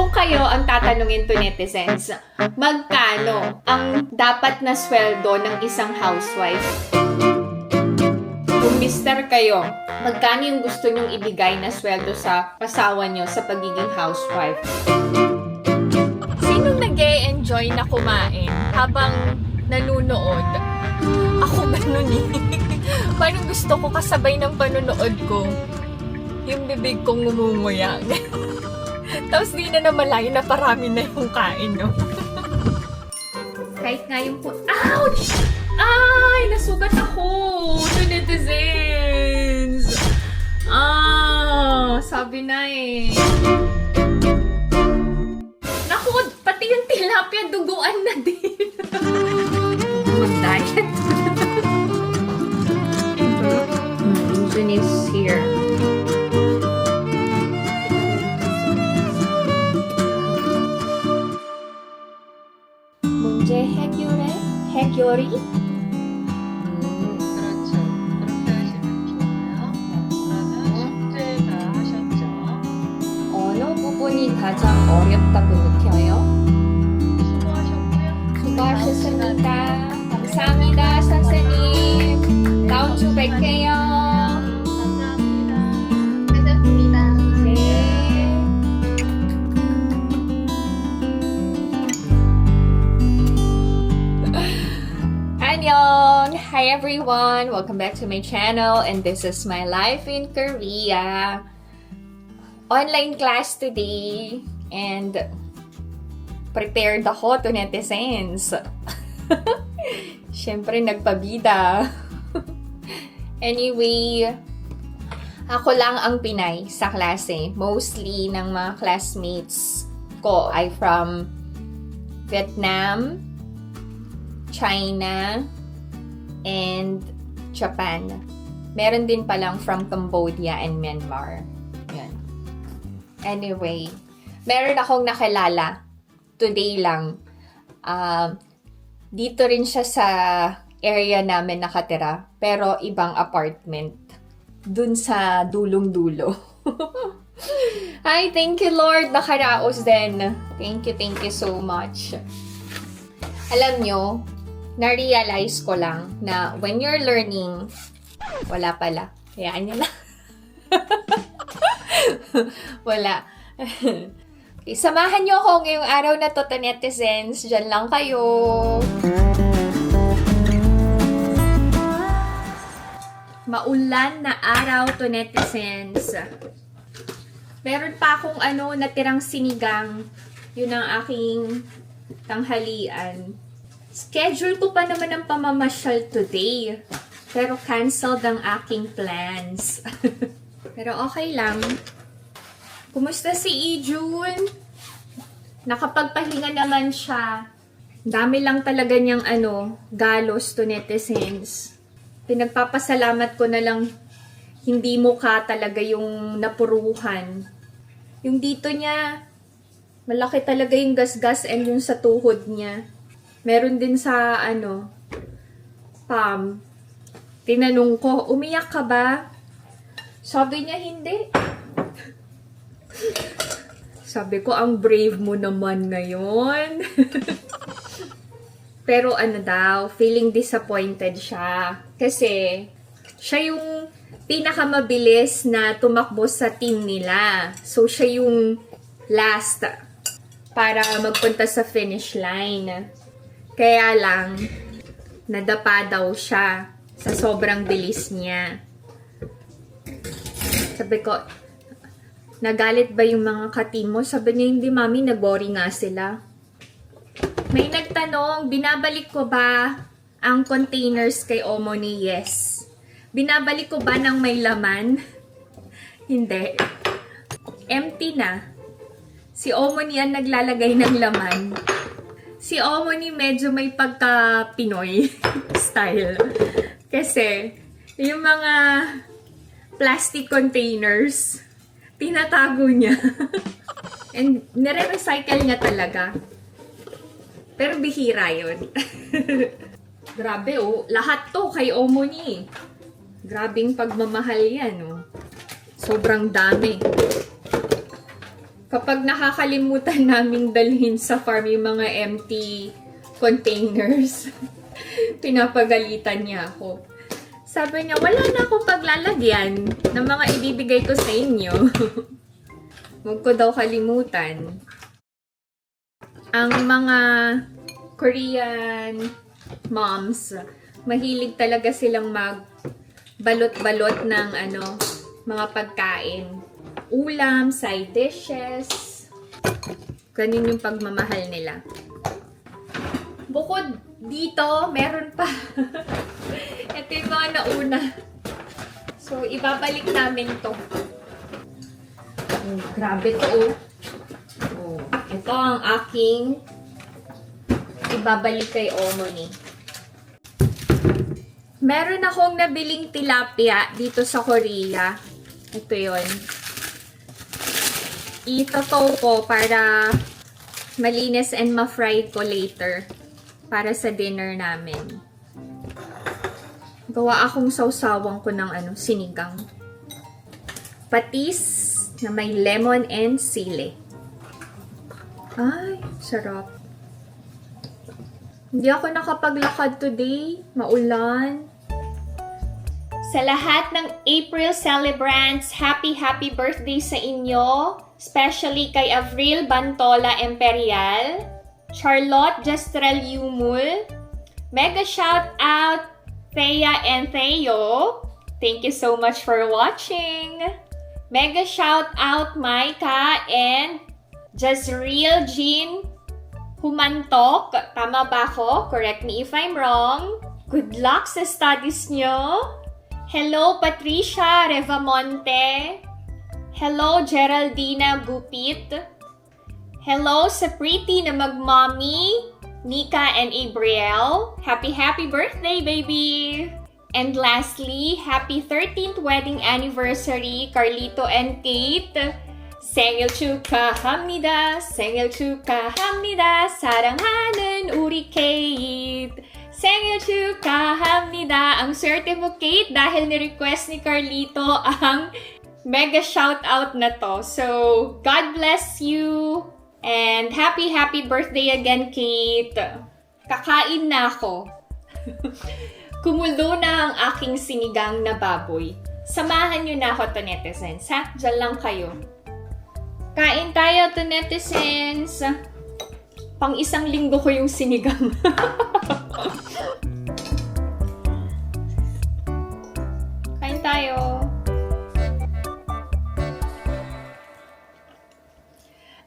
Kung kayo ang tatanungin to netizens, magkano ang dapat na sweldo ng isang housewife? Kung mister kayo, magkano yung gusto nyong ibigay na sweldo sa asawa nyo sa pagiging housewife? Sinong nag-e-enjoy na kumain habang nanunood? Ako ganun eh. Parang gusto ko kasabay ng panunood ko, yung bibig kong ngumunguya. Tapos di na namalayo na parami na yung kain, no? Kahit nga yung ouch! Ay! Nasugat ako! To netizens! Sabi na eh. Naku, pati yung tilapia duguan na din. Mag-diet. Jun is here. 문제 해결이? 그렇죠. 그렇게 하시면 좋아요. 그러면 숙제 다 하셨죠? 어느 부분이 가장 어렵다고 느껴요? 수고하셨고요. 수고하셨습니다. 감사합니다, 선생님. 다음 주 뵐게요. 감사합니다. 고생하셨습니다. 네. Annyeong! Hi everyone! Welcome back to my channel, and this is my life in Korea. Online class today, and prepared ako to netizens. Siyempre, nagpabida. Anyway, ako lang ang Pinay sa klase. Mostly ng mga classmates ko ay from Vietnam, China, and Japan. Meron din palang from Cambodia and Myanmar. Yan. Anyway, meron akong nakilala today lang. Dito rin siya sa area namin nakatira, pero ibang apartment. Dun sa dulong-dulo. Hi, thank you Lord, nakaraos din. Thank you so much. Alam nyo, na-realize ko lang na when you're learning, wala pala. Hayaan nyo na. Wala. Okay, samahan nyo ako ngayong araw na to, netizens. Diyan lang kayo. Maulan na araw to, netizens. Meron pa akong natirang sinigang. Yun ang aking tanghalian. Schedule ko pa naman ang pamamasyal today. Pero canceled ang aking plans. Pero okay lang. Kumusta si Ijun? Nakapagpahinga naman siya. Dami lang talaga niyang galos to netizens. Pinagpapasalamat ko na lang hindi mukha talaga yung napuruhan. Yung dito niya, malaki talaga yung gasgas and yung sa tuhod niya. Meron din sa palm. Tinanong ko, umiyak ka ba? Sabi niya, hindi. Sabi ko, ang brave mo naman ngayon. Pero daw, feeling disappointed siya. Kasi, siya yung pinakamabilis na tumakbo sa team nila. So, siya yung last para magpunta sa finish line. Kaya lang, nadapa daw siya sa sobrang bilis niya. Sabi ko, nagalit ba yung mga ka-team mo? Sabi niya, hindi mami, nag-worry nga sila. May nagtanong, binabalik ko ba ang containers kay Omoni? Yes. Binabalik ko ba ng may laman? Hindi. Empty na. Si Omoni ang naglalagay ng laman. Si Omoni medyo may pagka-Pinoy style. Kasi, yung mga plastic containers, tinatago niya. And nire-recycle niya talaga. Pero bihira yun. Grabe lahat to kay Omoni. Grabing pagmamahal yan Sobrang dami. Kapag nakakalimutan naming dalhin sa farm yung mga empty containers, pinapagalitan niya ako. Sabi niya, wala na akong paglalagyan ng mga ibibigay ko sa inyo. Huwag ko daw kalimutan. Ang mga Korean moms, mahilig talaga silang magbalot-balot ng mga pagkain. Ulam, side dishes. Ganun yung pagmamahal nila. Bukod dito, meron pa. Ito yung mga nauna. So, ibabalik namin to. Oh, grabe to, oh. Oh, ito ang aking ibabalik kay Omoni. Meron akong nabiling tilapia dito sa Korea. Ito yon. Itotow ko para malinis and ma-fry ko later para sa dinner namin. Gawa akong sausawan ko ng sinigang. Patis na may lemon and sili. Ay, sarap. Hindi ako nakapaglakad today. Maulan. Sa lahat ng April celebrants, happy birthday sa inyo. Especially kay Avril Bantola Imperial, Charlotte Jestrel Yumul, mega shout out Thea and Theo. Thank you so much for watching. Mega shout out Maika and Jazreel Jean Humantok. Tama ba ako? Correct me if I'm wrong. Good luck sa studies nyo. Hello Patricia Revamonte. Hello, Geraldina Gupit. Hello sa pretty na magmommy, Nika and Abriel. Happy birthday, baby! And lastly, happy 13th wedding anniversary, Carlito and Kate. 생일 축하합니다. 생일 축하합니다. 사랑하는 우리 Kate. 생일 축하합니다. Ang swerte mo, Kate, dahil ni-request ni Carlito ang mega shout out na to. So, God bless you. And happy birthday again, Kate. Kakain na ako. Kumulo na ang aking sinigang na baboy. Samahan nyo na ako, Tonetizens, ha? Diyan lang kayo. Kain tayo, Tonetizens. Pang isang linggo ko yung sinigang. Kain tayo.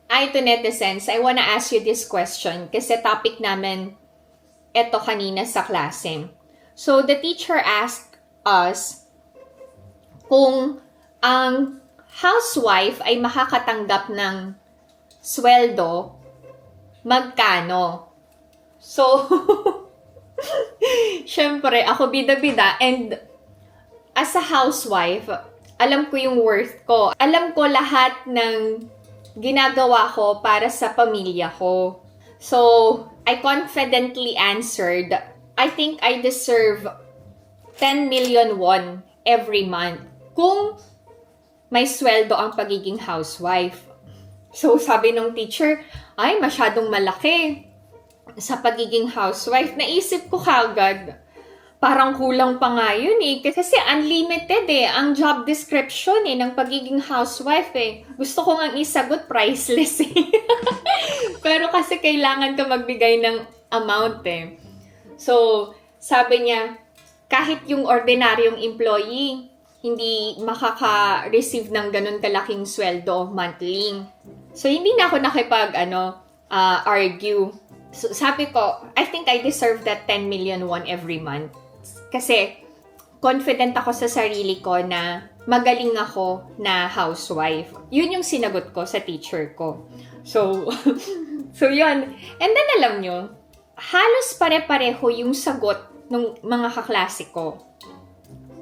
Ay, to netizens, I wanna ask you this question kasi topic namin eto kanina sa klase. So, the teacher asked us kung ang housewife ay makakatanggap ng sweldo, magkano? So, syempre, ako bida-bida and as a housewife, alam ko yung worth ko. Alam ko lahat ng ginagawa ko para sa pamilya ko. So, I confidently answered, I think I deserve 10 million won every month kung may sweldo ang pagiging housewife. So, sabi ng teacher, ay, masyadong malaki sa pagiging housewife. Naisip ko kagad, parang kulang pa nga yun eh. Kasi unlimited eh, ang job description eh, ng pagiging housewife eh. Gusto ko nga isagot, priceless eh. Pero kasi kailangan ka magbigay ng amount eh. So, sabi niya, kahit yung ordinaryong employee, hindi makaka-receive ng ganun kalaking sweldo monthly. So, hindi na ako argue. So, sabi ko, I think I deserve that 10 million won every month. Kasi, confident ako sa sarili ko na magaling ako na housewife. Yun yung sinagot ko sa teacher ko. So, yun. And then, alam nyo, halos pare-pareho yung sagot ng mga kaklase ko.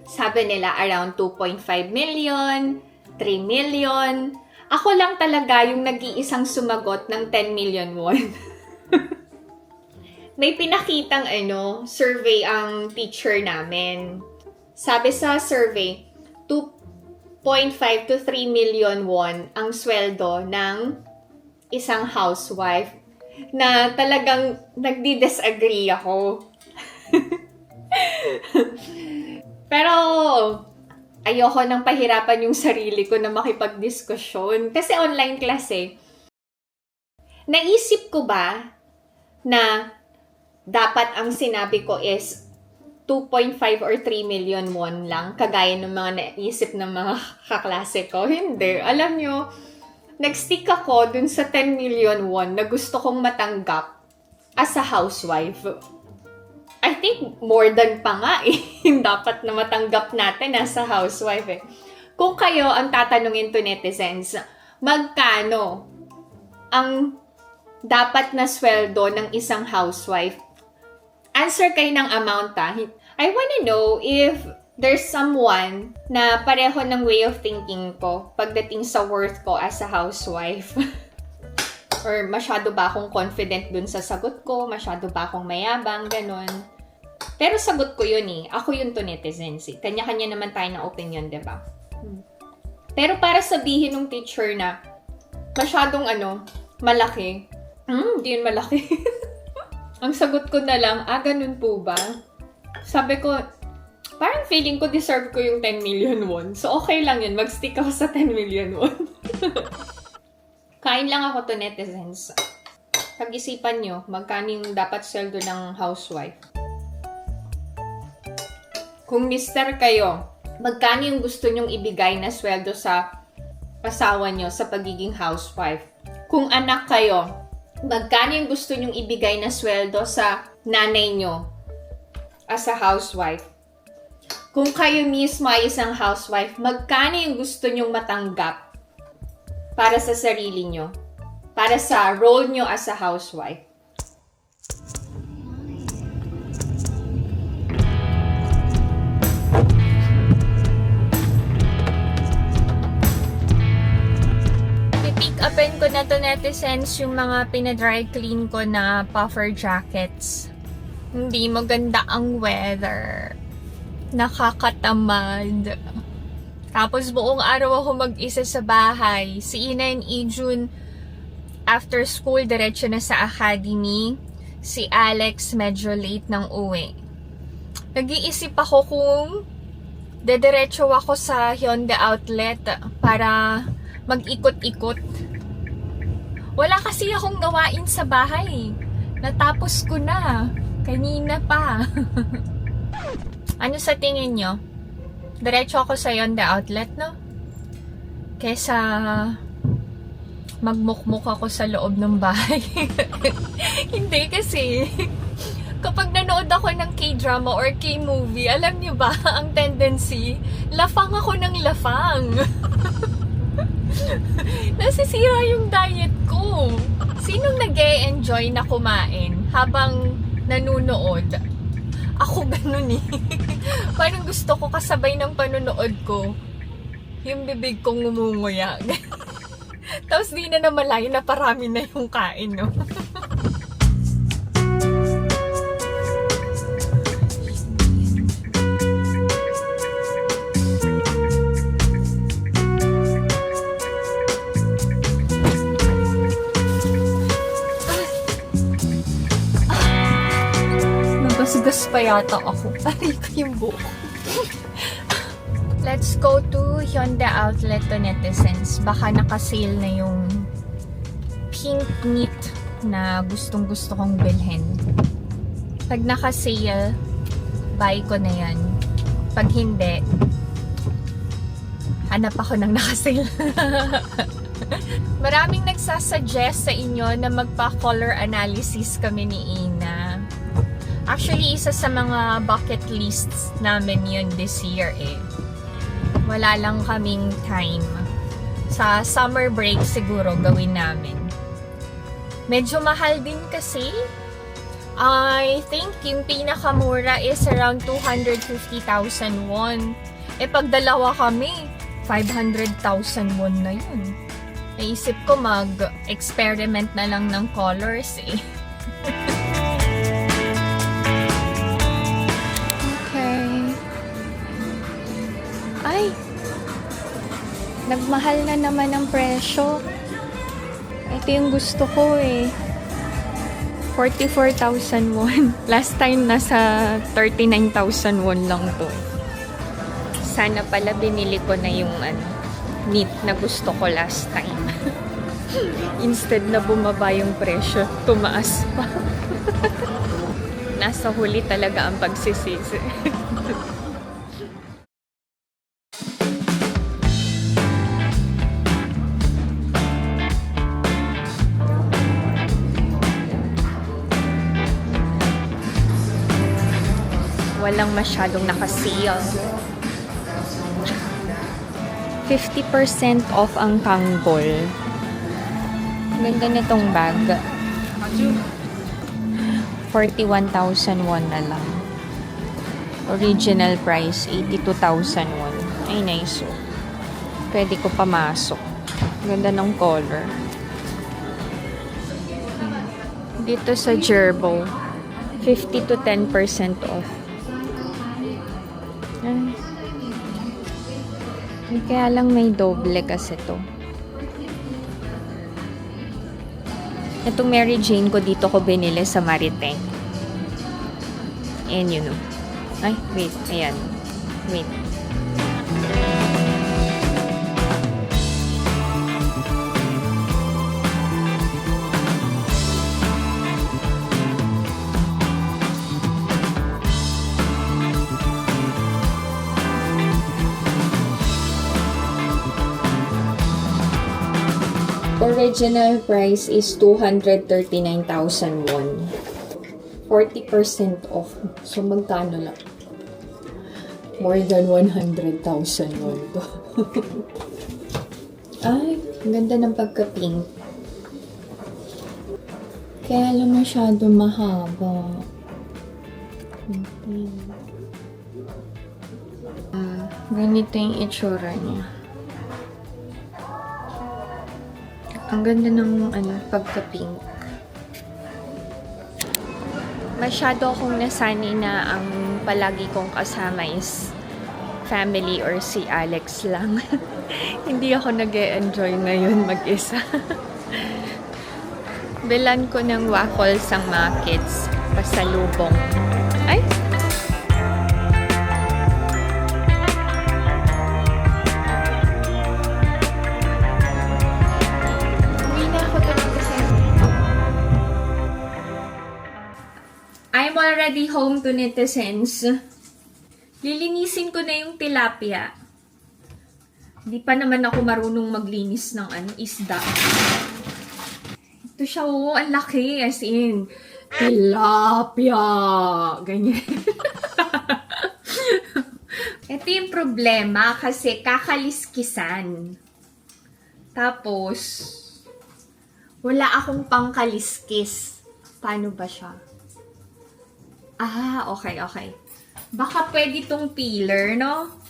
Sabi nila, around 2.5 million, 3 million. Ako lang talaga yung nag-iisang sumagot ng 10 million won. May pinakitang survey ang teacher namin. Sabi sa survey, 2.5 to 3 million won ang sweldo ng isang housewife na talagang nagdi-disagree ako. Pero ayoko nang pahirapan yung sarili ko na makipag-diskusyon kasi online class eh. Naisip ko ba na dapat ang sinabi ko is 2.5 or 3 million won lang, kagaya ng mga naisip ng mga kaklase ko? Hindi. Alam nyo, nag-stick ako dun sa 10 million won na gusto kong matanggap as a housewife. I think more than pa nga eh, dapat na matanggap natin as a housewife eh. Kung kayo ang tatanungin to netizens, magkano ang dapat na sweldo ng isang housewife? Answer kayo ng amount ha. I wanna know if there's someone na pareho ng way of thinking ko pagdating sa worth ko as a housewife. Or masyado ba akong confident dun sa sagot ko? Masyado ba akong mayabang? Ganon. Pero sagot ko yun eh. Ako yun to netizens eh. Kanya-kanya naman tayo ng opinion, diba? Pero para sabihin ng teacher na masyadong malaki. Di yun malaki. Ang sagot ko na lang, ganun po ba? Sabi ko, parang feeling ko deserve ko yung 10 million won. So, okay lang yun. Mag-stick ako sa 10 million won. Kain lang ako to netizens. Pag-isipan nyo, magkano yung dapat sweldo ng housewife? Kung mister kayo, magkano yung gusto nyong ibigay na sweldo sa asawa nyo sa pagiging housewife? Kung anak kayo, magkano yung gusto nyong ibigay na sweldo sa nanay nyo as a housewife? Kung kayo mismo ay isang housewife, magkano yung gusto nyong matanggap para sa sarili nyo? Para sa role nyo as a housewife? Pick upin ko na to netizens yung mga pinadry clean ko na puffer jackets. Hindi maganda ang weather. Nakakatamad. Tapos buong araw ako mag-isa sa bahay. Si Ina and Ijun after school diretso na sa academy. Si Alex medyo late nang uwi. Nag-iisip ako kung dediretso ako sa Hyundai Outlet para mag-ikot-ikot. Wala kasi akong gawain sa bahay. Natapos ko na. Kanina pa. Ano sa tingin nyo? Diretso ako sa Hyundai Outlet, no? Kesa magmukmuk ako sa loob ng bahay. Hindi kasi. Kapag nanood ako ng K-drama or K-movie, alam nyo ba, ang tendency, lafang ako ng lafang. Nasisira yung diet ko. Sinong nag-e-enjoy na kumain habang nanunood? Ako ganun eh. Parang gusto ko kasabay ng panunood ko, yung bibig kong ngumunguya. Tapos di na namalayan na parami na yung kain, no? Nagasgas pa yata ako. Aray ko yung buhok. Let's go to Hyundai Outlet to netizens. Baka naka-sale na yung pink knit na gustong-gusto kong bilhin. Pag naka-sale, buy ko na yan. Pag hindi, hanap ako ng naka-sale. Maraming nagsasuggest sa inyo na magpa-color analysis kami ni Ina. Actually, isa sa mga bucket lists namin yun this year eh. Wala lang kaming time. Sa summer break siguro gawin namin. Medyo mahal din kasi. I think yung pinakamura is around 250,000 won. Eh pag dalawa kami, 500,000 won na yun. Naisip ko mag-experiment na lang ng colors eh. Nagmahal na naman ang presyo. Ito yung gusto ko eh. 44,000 won. Last time nasa 39,000 won lang to. Sana pala binili ko na yung knit na gusto ko last time. Instead na bumaba yung presyo, tumaas pa. Nasa huli talaga ang pagsisisi. Walang masyadong nakasale. 50% off ang Kanggol. Ganda nitong bag. 41,000 won na lang. Original price, 82,000 won. Ay, nice. Pwede ko pamasok. Ganda ng color. Dito sa Gerbo, 50 to 10% off. Ay, kaya lang may doble kasi to. Itong Mary Jane ko dito ko binili sa Mariteng. And you know. Ay, wait. Ayan. Wait. Original price is 239,000 won. 40% off. So, magkano lang? More than 100,000 won to. Ay, ang ganda ng pagka-pink. Kaya lang masyado mahaba. Ganito yung itsura niya. Ang ganda ng pagka-pink. Masyado akong nasanay na ang palagi kong kasama is family or si Alex lang. Hindi ako nag-e-enjoy ngayon mag-isa. Bilan ko ng waffles ang mga kids. Pasalubong. Ay! I'm already home to netizens. Lilinisin ko na yung tilapia. Di pa naman ako marunong maglinis ng isda. Ito siya, oh, ang laki. As in, tilapia. Ganyan. Ito yung problema kasi kakaliskisan. Tapos, wala akong pangkaliskis. Paano ba siya? Ah, okay. Baka pwede tong peeler, no?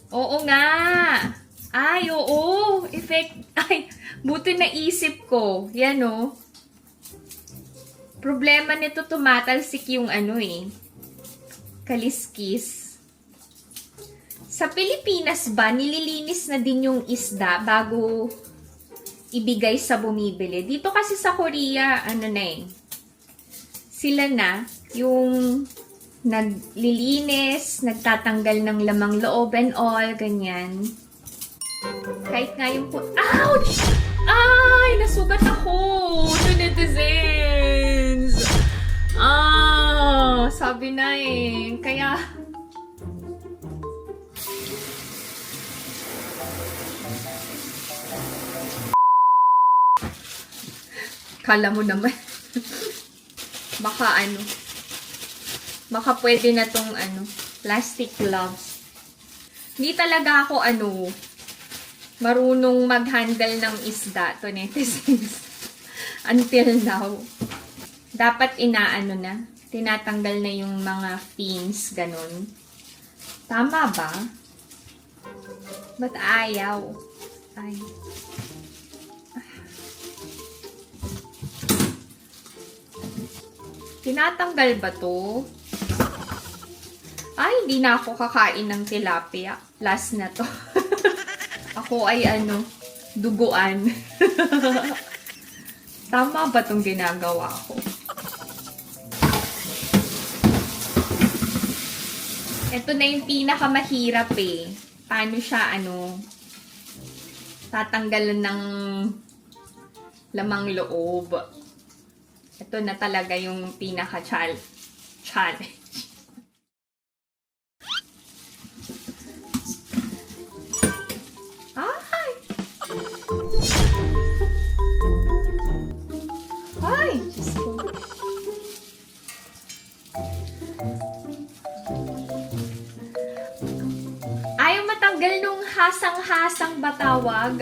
Oo nga. Ay, oo. Ay, buti naisip ko. Yan, no? Problema nito, tumatalsik yung kaliskis. Sa Pilipinas ba, nililinis na din yung isda bago ibigay sa bumibili? Dito kasi sa Korea, sila na yung naglilinis, nagtatanggal ng lamang loob and all, ganyan. Kahit nga yung ouch! Ay! Nasugat ako! To netizens! Sabi na eh. Kaya... Kala mo naman. Baka pwede na tong plastic gloves. Hindi talaga ako marunong mag-handle ng isda to netizens. Until now. Dapat tinatanggal na yung mga fins, ganun. Tama ba? Ba't ayaw? Ay. Tinatanggal ba to? Ay, hindi na ako kakain ng tilapia. Last na to. Ako ay duguan. Tama ba itong ginagawa ko? Ito na yung pinakamahirap eh. Paano siya, tatanggalan ng lamang loob. Ito na talaga yung pinaka-challenge. Ay! Ay! Diyos ko. Ayaw matanggal nung hasang-hasang batawag.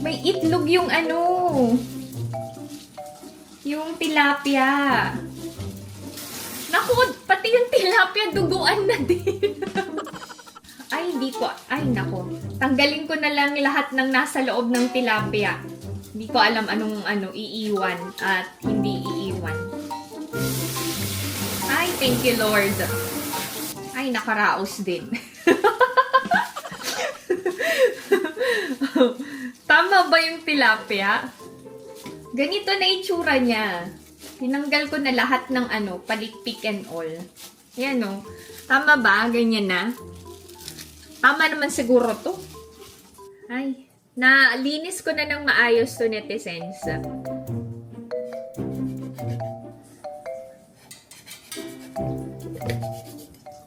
May itlog yung yung tilapia. Naku, pati yung tilapia duguan na din. Ay, hindi ko. Ay, naku. Tanggalin ko na lang lahat ng nasa loob ng tilapia. Hindi ko alam anong iiwan at hindi iiwan. Ay, thank you, Lord. Ay, nakaraos din. Tama ba yung tilapia? Ganito na itsura niya. Tinanggal ko na lahat ng palikpik and all. Ayan o. Tama ba? Ganyan na. Tama naman siguro to. Ay, nalinis ko na ng maayos to, netizens.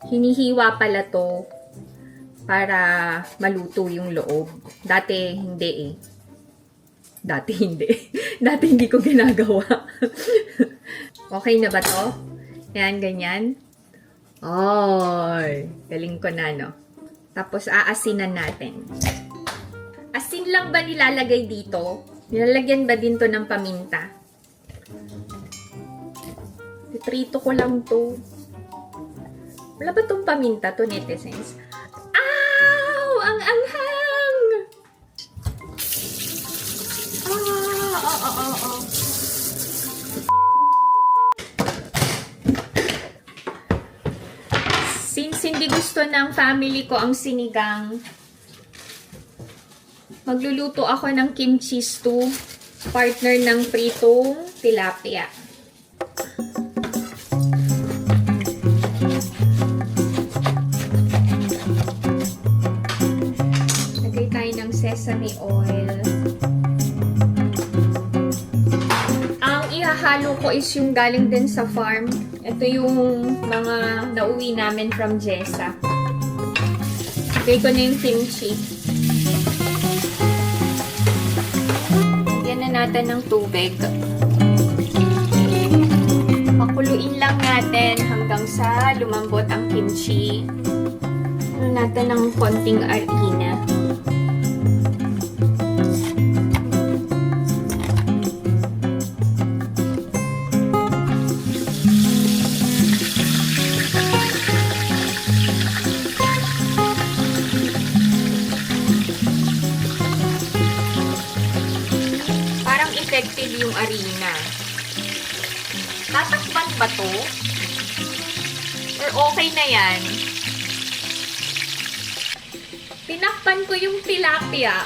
Hinihiwa pala to para maluto yung loob. Dati hindi eh. Dati hindi ko ginagawa. Okay na ba to? Yan, ganyan. Ay, galing ko na, no? Tapos, aasinan natin. Asin lang ba nilalagay dito? Nilalagyan ba din to ng paminta? Titrito ko lang to. Wala ba tong paminta to, netizens? Ow! Ang anghang! Since hindi gusto ng family ko ang sinigang, magluluto ako ng kimchi stew, partner ng pritong tilapia. Lagay tayo ng sesame oil. Ang ihahalo ko is yung galing din sa farm. Ito yung mga nauwi namin from Jessa. Lagay ko na yung kimchi. Lagyan na natin ng tubig. Pakuluin lang natin hanggang sa lumambot ang kimchi. Ano natin ng konting arina. Effective yung arena. Tatakpan ba to? Or okay na yan? Tinakpan ko yung tilapia.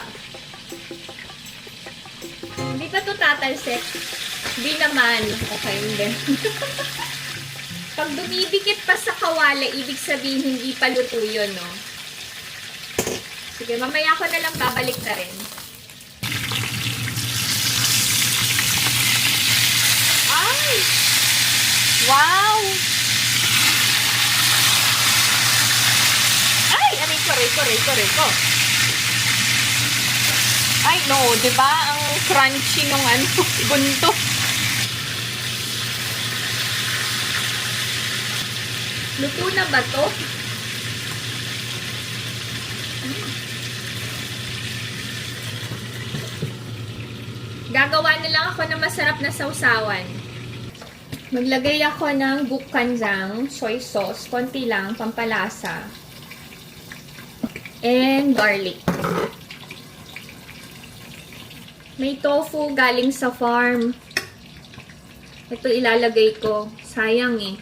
Hindi ba to tatalsik? Hindi naman. Okay, hindi. Pag dumidikit pa sa kawali, ibig sabihin hindi pa luto yun, no? Sige, mamaya ko na lang babalik na rin. Wow! Ay! Aray ko. Ay, no. Diba? Ang crunchy nung bunto. Luto na ba to? Gagawa na lang ako ng masarap na sausawan. Maglagay ako ng gukkanjang, soy sauce, konti lang, pampalasa, and garlic. May tofu galing sa farm. Ito ilalagay ko. Sayang eh.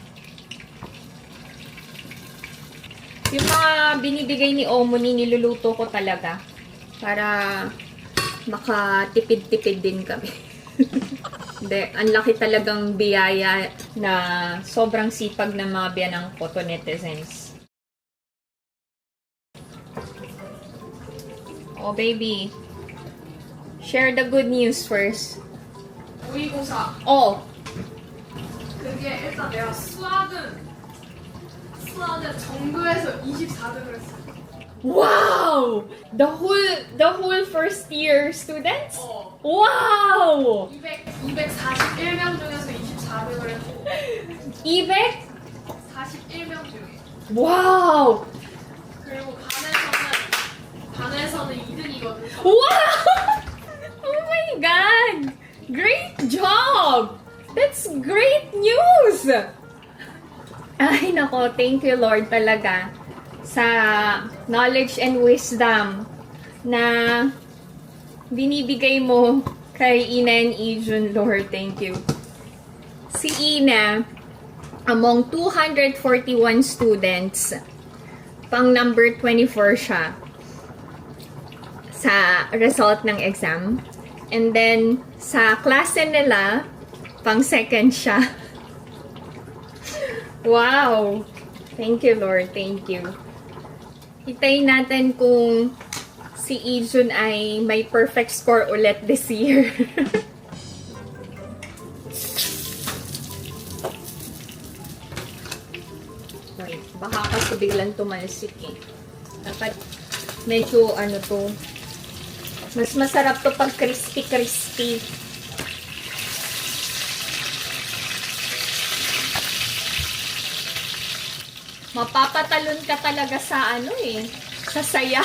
Yung mga binibigay ni Omoni, niluluto ko talaga. Para makatipid-tipid din kami. Hindi, ang laki talagang biyaya na sobrang sipag ng mga biyanang ko to netizens. Oh, baby. Share the good news first. 524. Oh, 그게 일단 내가 수학은 전교에서 24등을 했어. wow! The whole first year students? 어. Wow! 241명 중에서 24등을 했고 200? 41명 중에. Wow! 그리고 반에서는 2등이거든. Wow! Oh my God! Great job! That's great news! Ay, nako, thank you Lord talaga sa knowledge and wisdom na binibigay mo kay Ina and Ijun, Lord. Thank you. Si Ina, among 241 students, pang number 24 siya sa result ng exam. And then, sa klase nila, pang second siya. Wow! Thank you, Lord. Thank you. Hitayin natin kung si Ijun ay may perfect score ulit this year. Wait, baka kasi biglang tumalsik eh. Dapat medyo ano to. Mas masarap to pag crispy-crispy. Mapapatalon ka talaga sa ano eh. Sa saya.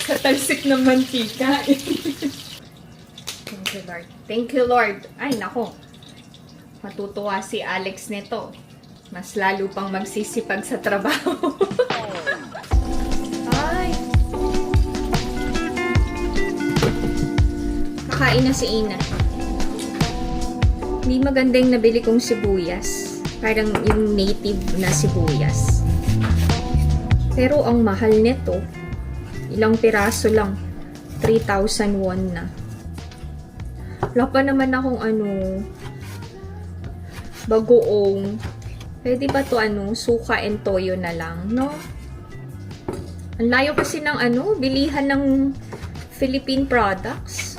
Sa talsik ng mantika eh. Thank you, Lord. Thank you, Lord. Ay, nako. Matutuwa si Alex nito. Mas lalo pang magsisipag sa trabaho. Ay. Kakain na si Ina. Hindi maganda yung nabili kong sibuyas. Parang yung native na sibuyas. Pero ang mahal nito, ilang piraso lang. 3,000 won na. Wala pa naman akong bagoong. Pwede ba to suka and toyo na lang, no? Ang layo kasi ng bilihan ng Philippine products.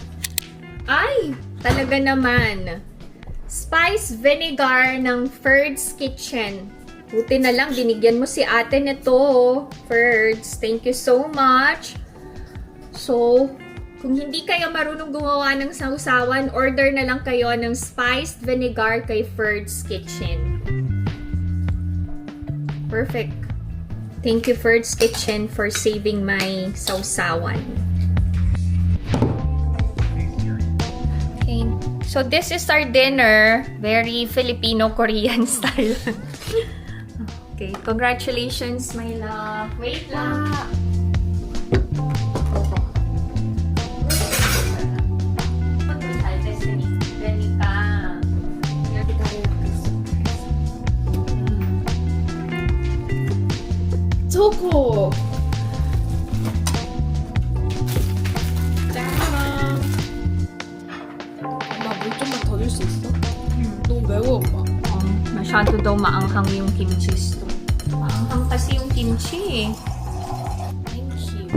Ay, talaga naman. Spice vinegar ng Ferds Kitchen. Buti na lang, binigyan mo si ate nito, Ferds. Thank you so much. So, kung hindi kayo marunong gumawa ng sausawan, order na lang kayo ng spiced vinegar kay Ferds Kitchen. Perfect. Thank you, Ferds Kitchen, for saving my sausawan. Okay. So, this is our dinner. Very Filipino-Korean style. Okay. Congratulations, my love. Wait lang. 초코. 짜란. 엄마 물 좀만 더 줄 수 있어? 너무 매워 엄마. Masyado daw maanghang yung kimchi stew. Maanghang kasi yung kimchi eh. Thank you.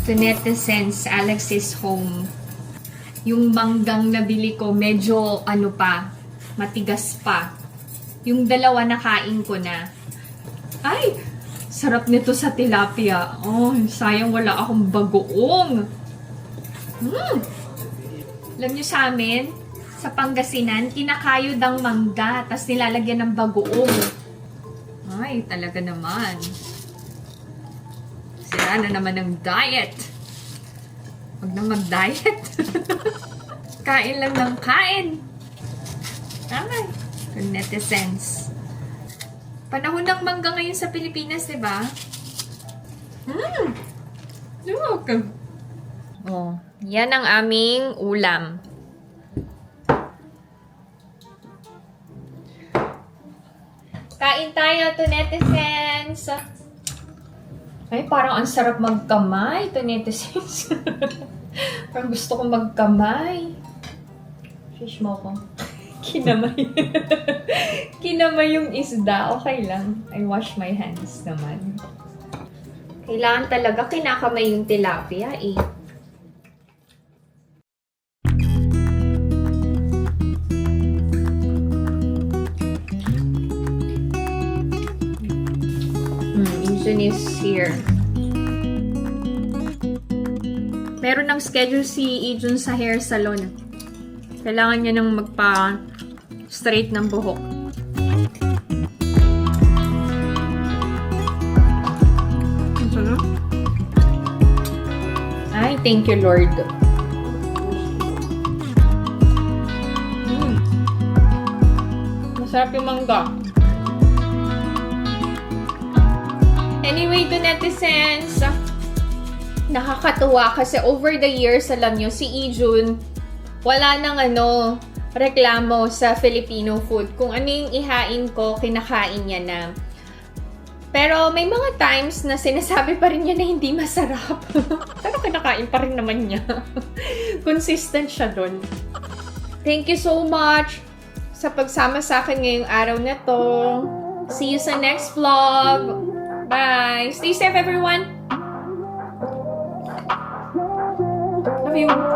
To netizens, Alex is home. Yung manggang nabili ko, medyo matigas pa. Yung dalawa nakain ko na. Ay! Sarap nito sa tilapia. Oh, sayang wala akong bagoong. Alam nyo sa amin, sa Pangasinan, kinakayod ang mangga, tas nilalagyan ng bagoong. Ay, talaga naman. Sira na naman ng diet. Huwag na mag-diet. Kain lang ng kain. Ay, netizens. Panahon ng mangga ngayon sa Pilipinas, di ba? Look. Oh, yan ang aming ulam. Kain tayo to netizens. Ay, parang ang sarap magkamay to netizens. Parang gusto kong magkamay. Fish mo ko. Kinamay. Kinamay yung isda. Okay lang. I wash my hands naman. Kailangan talaga kinakamay yung tilapia eh. Yun is here. Meron ng schedule si Ijun sa hair salon. Kailangan niya nang magpa-straight ng buhok. Ay, thank you, Lord. Masarap yung mangga. Anyway, to netizens, nakakatuwa kasi over the years, alam nyo, si Ijun, wala nang reklamo sa Filipino food. Kung ano yung ihain ko, kinakain niya na. Pero may mga times na sinasabi pa rin niya na hindi masarap. Pero kinakain pa rin naman niya. Consistent siya dun. Thank you so much sa pagsama sa akin ngayong araw na to. See you sa next vlog. Bye! Stay safe, everyone! Love you!